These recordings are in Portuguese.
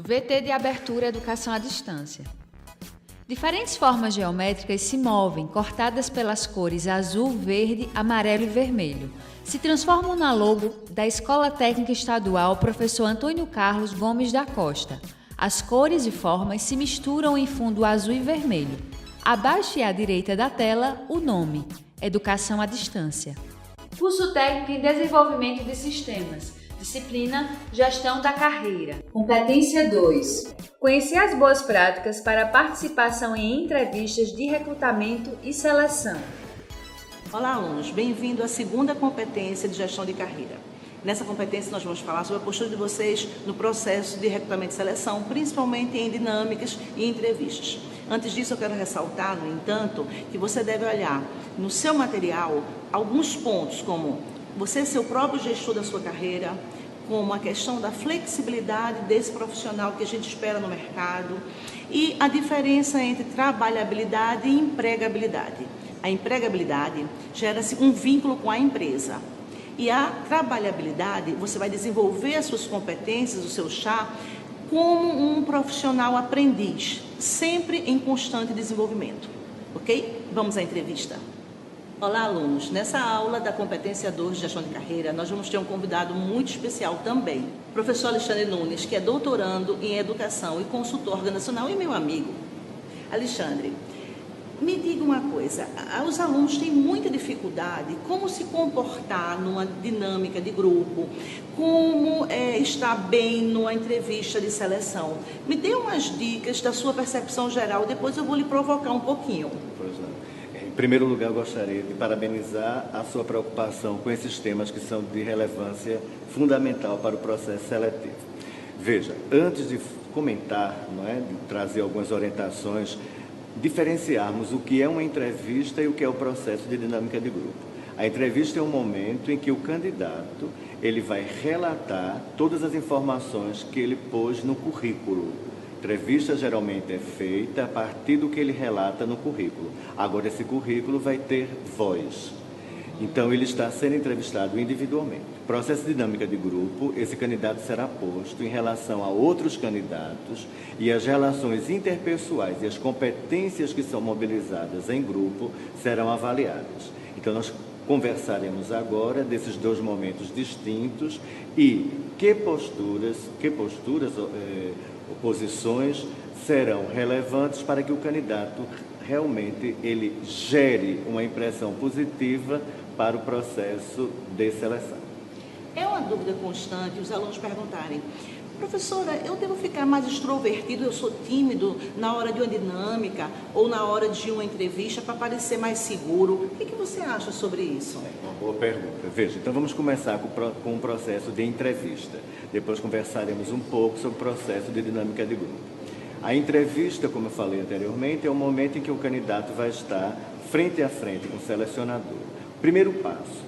VT de abertura Educação à Distância. Diferentes formas geométricas se movem, cortadas pelas cores azul, verde, amarelo e vermelho. Se transformam na logo da Escola Técnica Estadual Professor Antônio Carlos Gomes da Costa. As cores e formas se misturam em fundo azul e vermelho. Abaixo e à direita da tela, o nome: Educação à Distância. Curso Técnico em Desenvolvimento de Sistemas. Disciplina Gestão da Carreira. Competência 2. Conhecer as boas práticas para participação em entrevistas de recrutamento e seleção. Olá, alunos. Bem-vindo à segunda competência de gestão de carreira. Nessa competência, nós vamos falar sobre a postura de vocês no processo de recrutamento e seleção, principalmente em dinâmicas e entrevistas. Antes disso, eu quero ressaltar, no entanto, que você deve olhar no seu material alguns pontos, como você ser o próprio gestor da sua carreira, como a questão da flexibilidade desse profissional que a gente espera no mercado e a diferença entre trabalhabilidade e empregabilidade. A empregabilidade gera-se um vínculo com a empresa e a trabalhabilidade, você vai desenvolver as suas competências, o seu chá, como um profissional aprendiz, sempre em constante desenvolvimento, ok? Vamos à entrevista. Olá, alunos. Nessa aula da competência 2 de gestão de carreira, nós vamos ter um convidado muito especial também, o professor Alexandre Nunes, que é doutorando em educação e consultor organizacional e meu amigo. Alexandre, me diga uma coisa, os alunos têm muita dificuldade como se comportar numa dinâmica de grupo, como estar bem numa entrevista de seleção. Me dê umas dicas da sua percepção geral, depois eu vou lhe provocar um pouquinho. Pois não. Em primeiro lugar, eu gostaria de parabenizar a sua preocupação com esses temas que são de relevância fundamental para o processo seletivo. Veja, antes de comentar, de trazer algumas orientações, diferenciarmos o que é uma entrevista e o que é o processo de dinâmica de grupo. A entrevista é um momento em que o candidato ele vai relatar todas as informações que ele pôs no currículo. Entrevista geralmente é feita a partir do que ele relata no currículo. Agora, esse currículo vai ter voz. Então, ele está sendo entrevistado individualmente. Processo de dinâmica de grupo, esse candidato será posto em relação a outros candidatos e as relações interpessoais e as competências que são mobilizadas em grupo serão avaliadas. Então, nós conversaremos agora desses dois momentos distintos e que posturas posições serão relevantes para que o candidato realmente ele gere uma impressão positiva para o processo de seleção. É uma dúvida constante os alunos perguntarem: professora, eu devo ficar mais extrovertido, eu sou tímido na hora de uma dinâmica ou na hora de uma entrevista para parecer mais seguro? O que você acha sobre isso? É uma boa pergunta. Veja, então vamos começar com o processo de entrevista. Depois conversaremos um pouco sobre o processo de dinâmica de grupo. A entrevista, como eu falei anteriormente, é o momento em que o candidato vai estar frente a frente com o selecionador. Primeiro passo,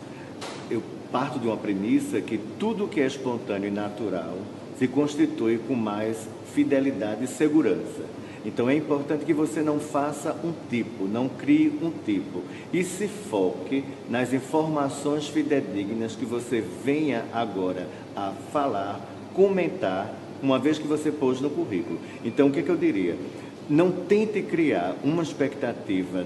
eu parto de uma premissa que tudo que é espontâneo e natural se constitui com mais fidelidade e segurança. Então é importante que você não faça um tipo, não crie um tipo e se foque nas informações fidedignas que você venha agora a falar, comentar, uma vez que você pôs no currículo. Então o que eu diria? Não tente criar uma expectativa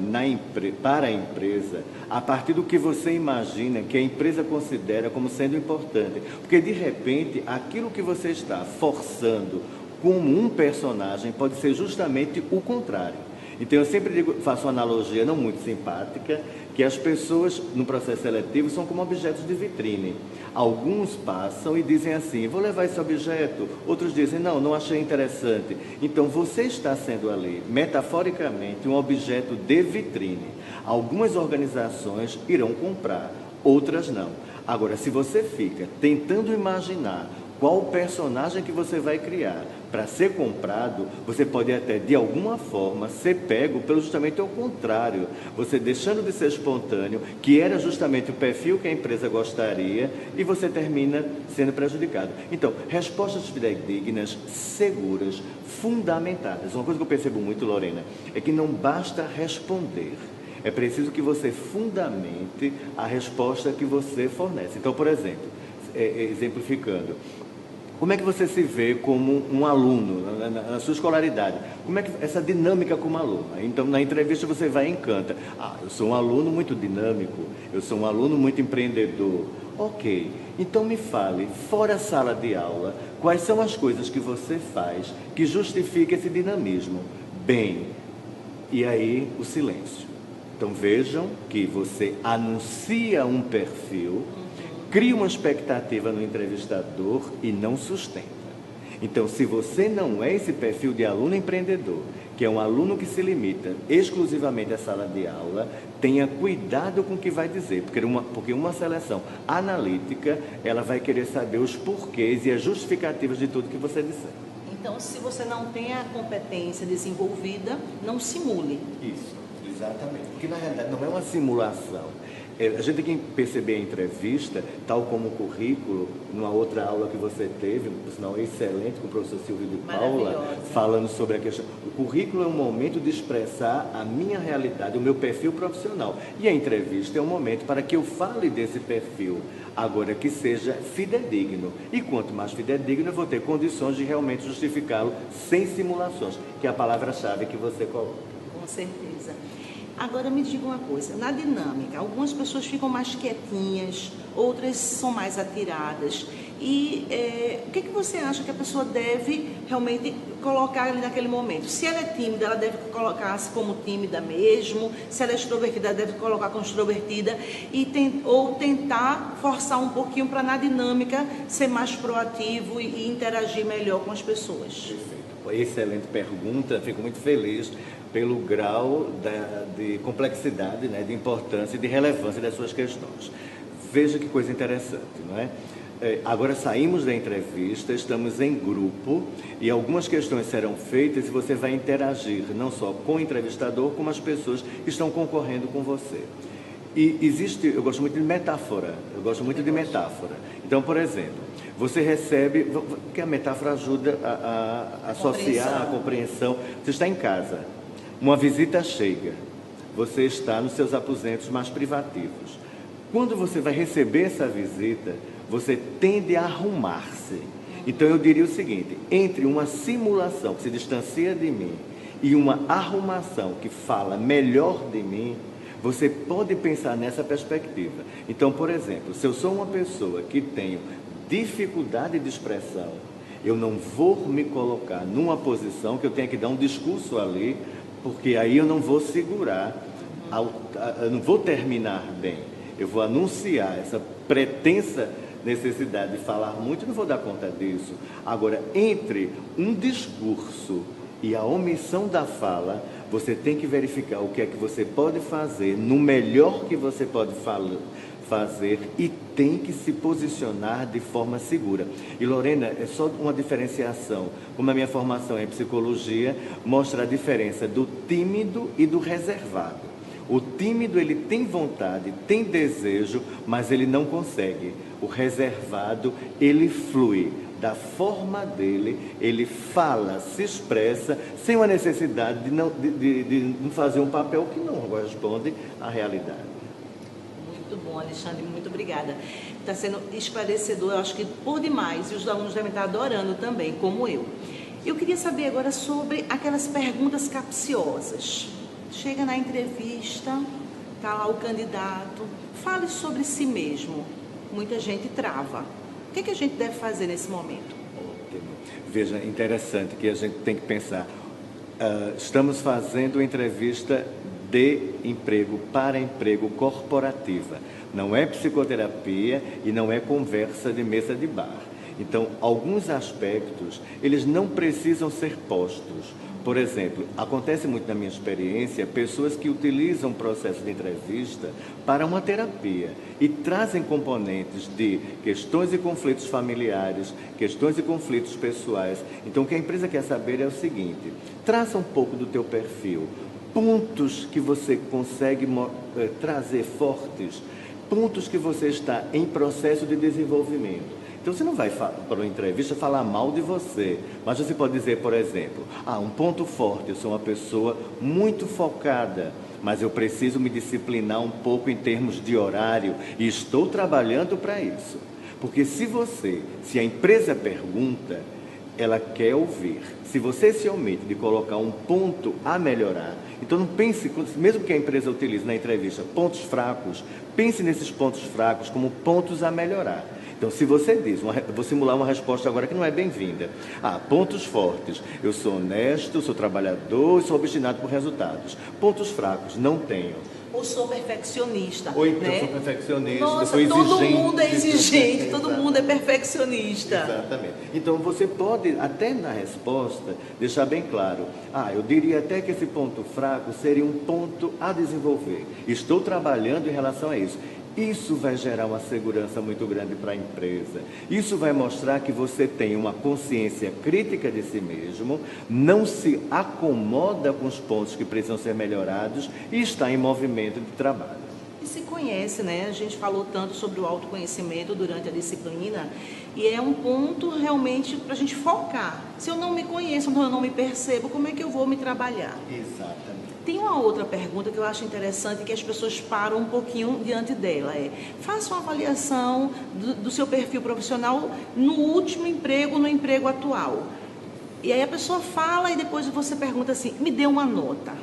para a empresa a partir do que você imagina que a empresa considera como sendo importante. Porque, de repente, aquilo que você está forçando como um personagem pode ser justamente o contrário. Então, eu sempre faço uma analogia não muito simpática, que as pessoas no processo seletivo são como objetos de vitrine. Alguns passam e dizem assim: vou levar esse objeto. Outros dizem: não achei interessante. Então, você está sendo ali, metaforicamente, um objeto de vitrine. Algumas organizações irão comprar, outras não. Agora, se você fica tentando imaginar qual personagem que você vai criar para ser comprado, você pode até, de alguma forma, ser pego pelo justamente o contrário. Você deixando de ser espontâneo, que era justamente o perfil que a empresa gostaria, e você termina sendo prejudicado. Então, respostas fidedignas, seguras, fundamentadas. Uma coisa que eu percebo muito, Lorena, é que não basta responder. É preciso que você fundamente a resposta que você fornece. Então, por exemplo, exemplificando, Como é que você se vê como um aluno, na sua escolaridade? Como é que essa dinâmica como aluno? Então, na entrevista você vai e encanta. Eu sou um aluno muito dinâmico, eu sou um aluno muito empreendedor. Ok, então me fale, fora a sala de aula, quais são as coisas que você faz que justifica esse dinamismo? Bem, e aí o silêncio. Então vejam que você anuncia um perfil, cria uma expectativa no entrevistador e não sustenta. Então, se você não é esse perfil de aluno empreendedor, que é um aluno que se limita exclusivamente à sala de aula, tenha cuidado com o que vai dizer, porque uma seleção analítica, ela vai querer saber os porquês e as justificativas de tudo que você disser. Então, se você não tem a competência desenvolvida, não simule. Isso, exatamente. Porque, na realidade, não é uma simulação. A gente tem que perceber a entrevista, tal como o currículo, numa outra aula que você teve, por sinal excelente, com o professor Silvio de Paula, falando sobre a questão. O currículo é um momento de expressar a minha realidade, o meu perfil profissional. E a entrevista é um momento para que eu fale desse perfil, agora que seja fidedigno. E quanto mais fidedigno, eu vou ter condições de realmente justificá-lo sem simulações, que é a palavra-chave que você coloca. Com certeza. Agora me diga uma coisa, na dinâmica, algumas pessoas ficam mais quietinhas, outras são mais atiradas. E o que você acha que a pessoa deve realmente colocar ali naquele momento? Se ela é tímida, ela deve colocar-se como tímida mesmo. Se ela é extrovertida, ela deve colocar como extrovertida. Ou tentar forçar um pouquinho para, na dinâmica, ser mais proativo e interagir melhor com as pessoas. Perfeito. Excelente pergunta, fico muito feliz pelo grau de complexidade, né, de importância e de relevância das suas questões. Veja que coisa interessante, não é? Agora saímos da entrevista, estamos em grupo e algumas questões serão feitas e você vai interagir não só com o entrevistador, como as pessoas que estão concorrendo com você. E eu gosto muito de metáfora, Então, por exemplo, você recebe, porque a metáfora ajuda a associar a compreensão. Você está em casa, uma visita chega, você está nos seus aposentos mais privativos. Quando você vai receber essa visita, você tende a arrumar-se. Então eu diria o seguinte, entre uma simulação que se distancia de mim e uma arrumação que fala melhor de mim, você pode pensar nessa perspectiva. Então, por exemplo, se eu sou uma pessoa que tenho dificuldade de expressão, eu não vou me colocar numa posição que eu tenha que dar um discurso ali, porque aí eu não vou segurar, eu não vou terminar bem. Eu vou anunciar essa pretensa necessidade de falar muito, não vou dar conta disso. Agora, entre um discurso e a omissão da fala, você tem que verificar o que é que você pode fazer, no melhor que você pode fazer, e tem que se posicionar de forma segura. E Lorena, é só uma diferenciação. Como a minha formação é em psicologia, mostra a diferença do tímido e do reservado. O tímido, ele tem vontade, tem desejo, mas ele não consegue. O reservado, ele flui. Da forma dele, ele fala, se expressa, sem uma necessidade de não fazer um papel que não corresponde à realidade. Muito bom, Alexandre, muito obrigada. Está sendo esclarecedor, eu acho que por demais, e os alunos devem estar adorando também, como eu. Eu queria saber agora sobre aquelas perguntas capciosas. Chega na entrevista, está lá o candidato, fale sobre si mesmo. Muita gente trava. O que a gente deve fazer nesse momento? Ótimo. Veja, interessante que a gente tem que pensar. Estamos fazendo entrevista de emprego para emprego corporativa. Não é psicoterapia e não é conversa de mesa de bar. Então, alguns aspectos, eles não precisam ser postos. Por exemplo, acontece muito na minha experiência, pessoas que utilizam o processo de entrevista para uma terapia e trazem componentes de questões e conflitos familiares, questões e conflitos pessoais. Então, o que a empresa quer saber é o seguinte, traça um pouco do teu perfil, pontos que você consegue trazer fortes, pontos que você está em processo de desenvolvimento. Então, você não vai para uma entrevista falar mal de você, mas você pode dizer, por exemplo, um ponto forte, eu sou uma pessoa muito focada, mas eu preciso me disciplinar um pouco em termos de horário e estou trabalhando para isso. Porque se a empresa pergunta, ela quer ouvir. Se você se omite de colocar um ponto a melhorar, então não pense, mesmo que a empresa utilize na entrevista pontos fracos, pense nesses pontos fracos como pontos a melhorar. Então, se você diz, vou simular uma resposta agora que não é bem-vinda. Pontos fortes, eu sou honesto, sou trabalhador, sou obstinado por resultados. Pontos fracos, não tenho. Ou sou perfeccionista. Ou então né? sou perfeccionista, Nossa, sou exigente. todo mundo é exigente, todo mundo é perfeccionista. Exatamente. Então você pode, até na resposta, deixar bem claro, eu diria até que esse ponto fraco seria um ponto a desenvolver. Estou trabalhando em relação a isso. Isso vai gerar uma segurança muito grande para a empresa. Isso vai mostrar que você tem uma consciência crítica de si mesmo, não se acomoda com os pontos que precisam ser melhorados e está em movimento de trabalho. E se conhece, né? A gente falou tanto sobre o autoconhecimento durante a disciplina e é um ponto realmente para a gente focar. Se eu não me conheço, eu não me percebo, como é que eu vou me trabalhar? Exatamente. Tem uma outra pergunta que eu acho interessante que as pessoas param um pouquinho diante dela. Faça uma avaliação do seu perfil profissional no último emprego, no emprego atual. E aí a pessoa fala e depois você pergunta assim, me dê uma nota.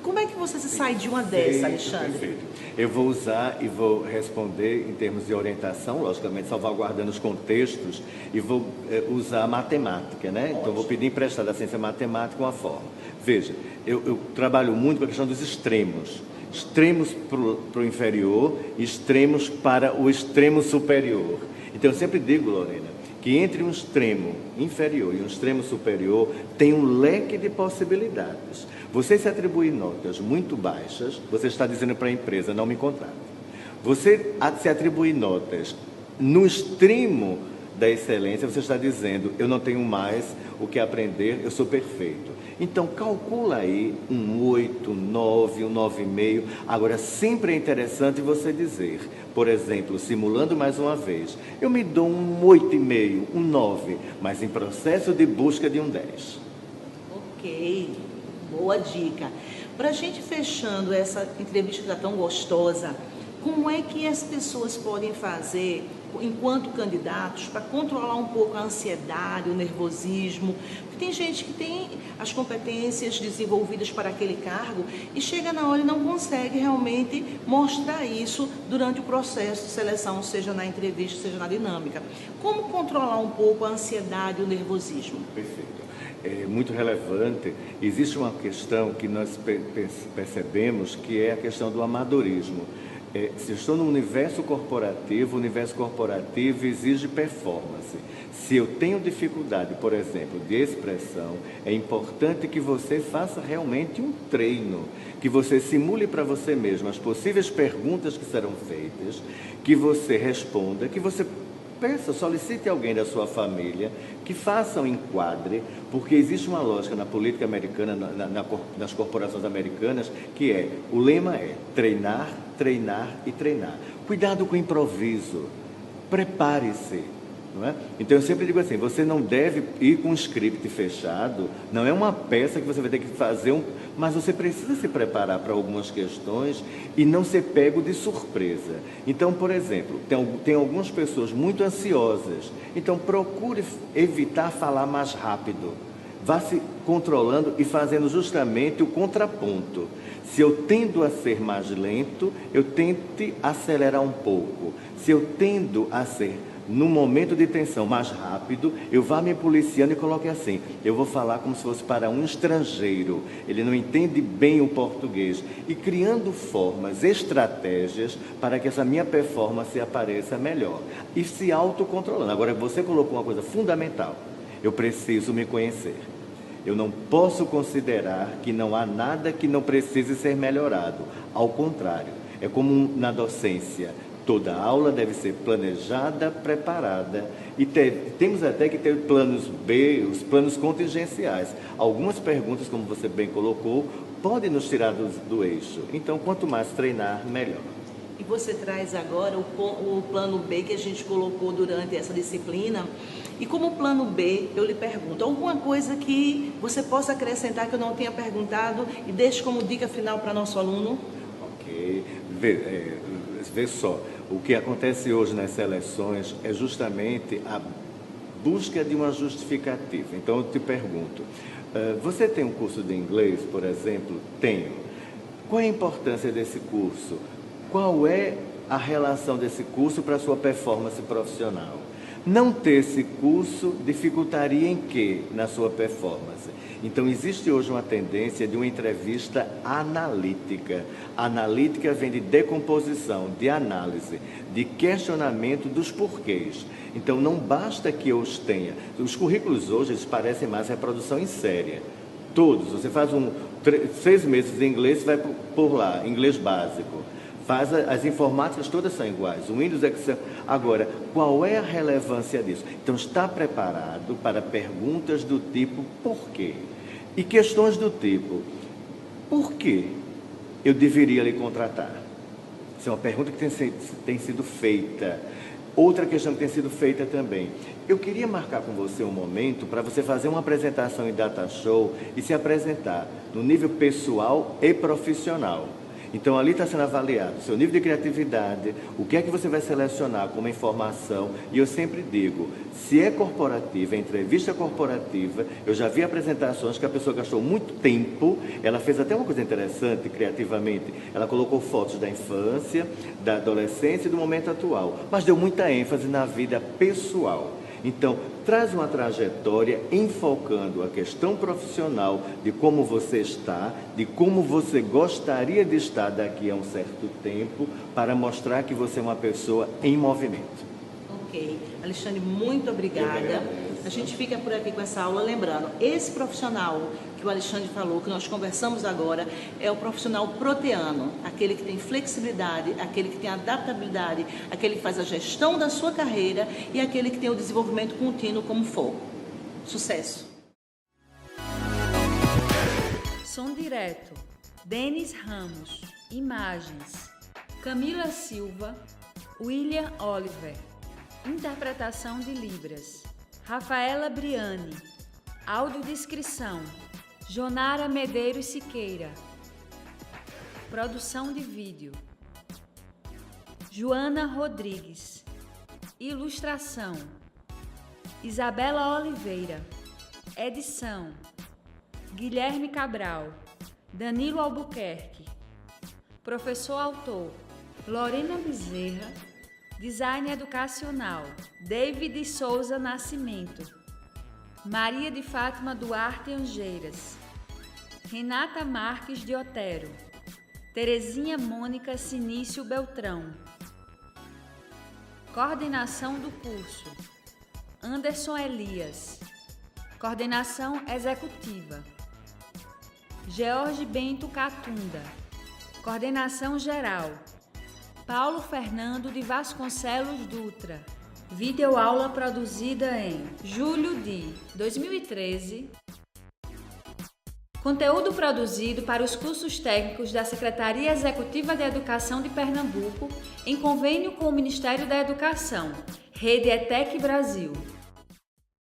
Como é que você se sai de uma dessa, Alexandre? Perfeito. Eu vou usar e vou responder em termos de orientação, logicamente salvaguardando os contextos, e vou usar a matemática, né? Então, vou pedir emprestado da ciência matemática uma forma. Veja, eu trabalho muito com a questão dos extremos. Extremos para o inferior, extremos para o extremo superior. Então, eu sempre digo, Lorena, que entre um extremo inferior e um extremo superior tem um leque de possibilidades. Você se atribuir notas muito baixas, você está dizendo para a empresa, não me contrate. Você se atribuir notas no extremo da excelência, você está dizendo, eu não tenho mais o que aprender, eu sou perfeito. Então, calcula aí um 8, 9, um 9,5. Agora, sempre é interessante você dizer, por exemplo, simulando mais uma vez, eu me dou um 8,5, um 9, mas em processo de busca de um 10. Ok, boa dica. Para a gente fechando essa entrevista que está tão gostosa, como é que as pessoas podem fazer, enquanto candidatos, para controlar um pouco a ansiedade, o nervosismo? Porque tem gente que tem as competências desenvolvidas para aquele cargo e chega na hora e não consegue realmente mostrar isso durante o processo de seleção, seja na entrevista, seja na dinâmica. Como controlar um pouco a ansiedade e o nervosismo? Perfeito. É muito relevante. Existe uma questão que nós percebemos, que é a questão do amadorismo. Se eu estou no universo corporativo, o universo corporativo exige performance. Se eu tenho dificuldade, por exemplo, de expressão, é importante que você faça realmente um treino, que você simule para você mesmo as possíveis perguntas que serão feitas, que você responda, que você peça, solicite alguém da sua família que faça um enquadre, porque existe uma lógica na política americana, nas corporações americanas, que o lema é treinar, treinar e treinar. Cuidado com o improviso, prepare-se. Não é? Então eu sempre digo assim, você não deve ir com um script fechado, não é uma peça que você vai ter que fazer, mas você precisa se preparar para algumas questões e não ser pego de surpresa. Então, por exemplo, tem algumas pessoas muito ansiosas, então procure evitar falar mais rápido, vá se controlando e fazendo justamente o contraponto. Se eu tendo a ser mais lento, eu tente acelerar um pouco. Se eu tendo a ser no momento de tensão mais rápido, eu vá me policiando e coloque assim, eu vou falar como se fosse para um estrangeiro, ele não entende bem o português, e criando formas, estratégias para que essa minha performance apareça melhor, e se autocontrolando. Agora, você colocou uma coisa fundamental, eu preciso me conhecer. Eu não posso considerar que não há nada que não precise ser melhorado, ao contrário, é como na docência. Toda aula deve ser planejada, preparada e temos até que ter planos B, os planos contingenciais. Algumas perguntas, como você bem colocou, podem nos tirar do eixo. Então, quanto mais treinar, melhor. E você traz agora o plano B que a gente colocou durante essa disciplina. E como plano B, eu lhe pergunto, alguma coisa que você possa acrescentar que eu não tenha perguntado e deixe como dica final para nosso aluno? Ok. vê só, o que acontece hoje nas seleções é justamente a busca de uma justificativa. Então eu te pergunto, você tem um curso de inglês, por exemplo? Tenho. Qual é a importância desse curso? Qual é a relação desse curso para a sua performance profissional? Não ter esse curso dificultaria em quê na sua performance? Então, existe hoje uma tendência de uma entrevista analítica. Analítica vem de decomposição, de análise, de questionamento dos porquês. Então, não basta que eu os tenha. Os currículos hoje, eles parecem mais reprodução em série. Todos. Você faz 6 meses de inglês, vai por lá, inglês básico. As informáticas todas são iguais, o Windows, Excel. Agora, qual é a relevância disso? Então, está preparado para perguntas do tipo por quê? E questões do tipo, por que eu deveria lhe contratar? Essa é uma pergunta que tem sido feita. Outra questão que tem sido feita também. Eu queria marcar com você um momento para você fazer uma apresentação em Data Show e se apresentar no nível pessoal e profissional. Então, ali está sendo avaliado o seu nível de criatividade, o que é que você vai selecionar como informação. E eu sempre digo, se é corporativa, é entrevista corporativa, eu já vi apresentações que a pessoa gastou muito tempo, ela fez até uma coisa interessante, criativamente, ela colocou fotos da infância, da adolescência e do momento atual, mas deu muita ênfase na vida pessoal. Então, traz uma trajetória enfocando a questão profissional de como você está, de como você gostaria de estar daqui a um certo tempo, para mostrar que você é uma pessoa em movimento. Ok. Alexandre, muito obrigada. A gente fica por aqui com essa aula, lembrando, esse profissional que o Alexandre falou, que nós conversamos agora, é o profissional proteano, aquele que tem flexibilidade, aquele que tem adaptabilidade, aquele que faz a gestão da sua carreira e aquele que tem o desenvolvimento contínuo como foco. Sucesso! Som direto, Denis Ramos. Imagens, Camila Silva, William Oliver. Interpretação de Libras, Rafaela Briani. Audiodescrição, Jonara Medeiros Siqueira. Produção de vídeo, Joana Rodrigues. Ilustração, Isabela Oliveira. Edição, Guilherme Cabral. Danilo Albuquerque. Professor autor, Lorena Bezerra. Design educacional, David Souza Nascimento. Maria de Fátima Duarte Angeiras. Renata Marques de Otero. Terezinha Mônica Sinício Beltrão. Coordenação do curso, Anderson Elias. Coordenação executiva, George Bento Catunda. Coordenação geral, Paulo Fernando de Vasconcelos Dutra. Videoaula produzida em julho de 2013. Conteúdo produzido para os cursos técnicos da Secretaria Executiva de Educação de Pernambuco, em convênio com o Ministério da Educação, Rede ETEC Brasil.